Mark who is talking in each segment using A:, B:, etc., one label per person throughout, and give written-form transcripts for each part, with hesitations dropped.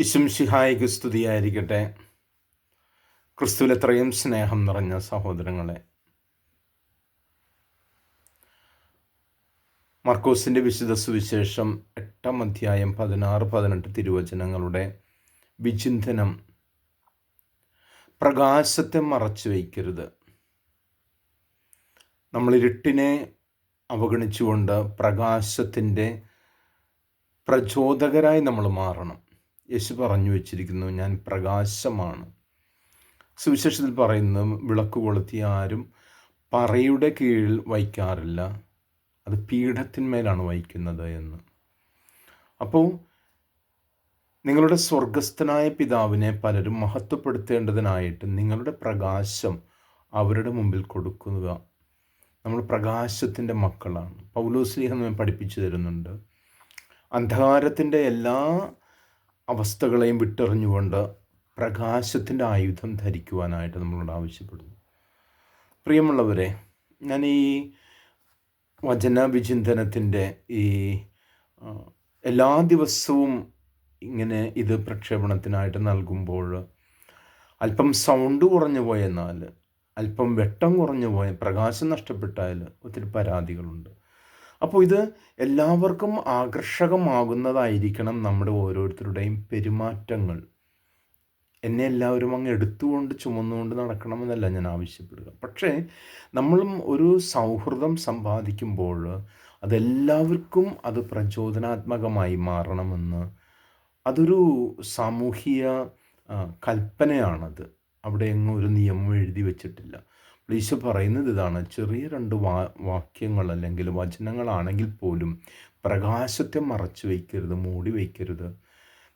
A: ഈശോമിശിഹായിക്ക് സ്തുതിയായിരിക്കട്ടെ. ക്രിസ്തുവിൽ എത്രയും സ്നേഹം നിറഞ്ഞ സഹോദരങ്ങളെ, മർക്കോസിൻ്റെ വിശുദ്ധ സുവിശേഷം 8-ാം അധ്യായം 16-18 തിരുവചനങ്ങളുടെ വിചിന്തനം. പ്രകാശത്തെ മറച്ചു വയ്ക്കരുത്. നമ്മൾ ഇരുട്ടിനെ അവഗണിച്ചുകൊണ്ട് പ്രകാശത്തിൻ്റെ പ്രചോദകരായി നമ്മൾ മാറണം. യേശു പറഞ്ഞു വച്ചിരിക്കുന്നു, ഞാൻ പ്രകാശമാണ്. സുവിശേഷത്തിൽ പറയുന്നു, വിളക്ക് കൊളുത്തി ആരും പറയുടെ കീഴിൽ വയ്ക്കാറില്ല, അത് പീഠത്തിന്മേലാണ് വയ്ക്കുന്നത് എന്ന്. അപ്പോൾ നിങ്ങളുടെ സ്വർഗസ്ഥനായ പിതാവിനെ പലരും മഹത്വപ്പെടുത്തേണ്ടതിനായിട്ട് നിങ്ങളുടെ പ്രകാശം അവരുടെ മുമ്പിൽ കൊടുക്കുക. നമ്മൾ പ്രകാശത്തിൻ്റെ മക്കളാണ്. പൗലോസ്ലീഹ നമ്മെ പഠിപ്പിച്ചു തരുന്നുണ്ട്, അന്ധകാരത്തിൻ്റെ എല്ലാ അവസ്ഥകളെയും വിട്ടെറിഞ്ഞുകൊണ്ട് പ്രകാശത്തിൻ്റെ ആയുധം ധരിക്കുവാനായിട്ട് നമ്മളോട് ആവശ്യപ്പെടുന്നു. പ്രിയമുള്ളവരെ, ഞാൻ ഈ വചനവിചിന്തനത്തിൻ്റെ ഈ എല്ലാ ദിവസവും ഇങ്ങനെ ഇത് പ്രക്ഷേപണത്തിനായിട്ട് നൽകുമ്പോൾ അല്പം സൗണ്ട് കുറഞ്ഞു പോയെന്നാൽ, അല്പം വെട്ടം കുറഞ്ഞു പോയ, പ്രകാശം നഷ്ടപ്പെട്ടാൽ ഒത്തിരി പരാതികളുണ്ട്. അപ്പോൾ ഇത് എല്ലാവർക്കും ആകർഷകമാകുന്നതായിരിക്കണം നമ്മുടെ ഓരോരുത്തരുടെയും പെരുമാറ്റങ്ങൾ. എന്നെ എല്ലാവരും അങ്ങ് എടുത്തുകൊണ്ട് ചുമന്നുകൊണ്ട് നടക്കണമെന്നല്ല ഞാൻ ആവശ്യപ്പെടുക. പക്ഷേ നമ്മളും ഒരു സൗഹൃദം സമ്പാദിക്കുമ്പോൾ അതെല്ലാവർക്കും അത് പ്രചോദനാത്മകമായി മാറണമെന്ന്, അതൊരു സാമൂഹിക കൽപ്പനയാണത്. അവിടെ എങ്ങും ഒരു നിയമം എഴുതി വച്ചിട്ടില്ല. ഈശോ പറയുന്നത് ഇതാണ്, ചെറിയ രണ്ട് വാക്യങ്ങൾ അല്ലെങ്കിൽ വചനങ്ങളാണെങ്കിൽ പോലും പ്രകാശത്തെ മറച്ചു വയ്ക്കരുത്, മൂടി വയ്ക്കരുത്.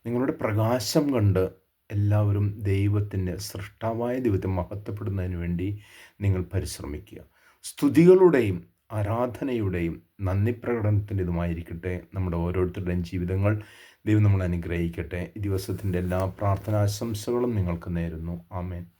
A: നിങ്ങളുടെ പ്രകാശം കണ്ട് എല്ലാവരും ദൈവത്തിൻ്റെ സൃഷ്ടാവായ ദൈവത്തെ മഹത്വപ്പെടുന്നതിന് വേണ്ടി നിങ്ങൾ പരിശ്രമിക്കുക. സ്തുതികളുടെയും ആരാധനയുടെയും നന്ദി പ്രകടനത്തിൻ്റെതുമായിരിക്കട്ടെ നമ്മുടെ ഓരോരുത്തരുടെയും ജീവിതങ്ങൾ. ദൈവം നമ്മളെ അനുഗ്രഹിക്കട്ടെ. ഈ ദിവസത്തിൻ്റെ എല്ലാ പ്രാർത്ഥനാശംസകളും നിങ്ങൾക്ക് നേരുന്നു. ആമേൻ.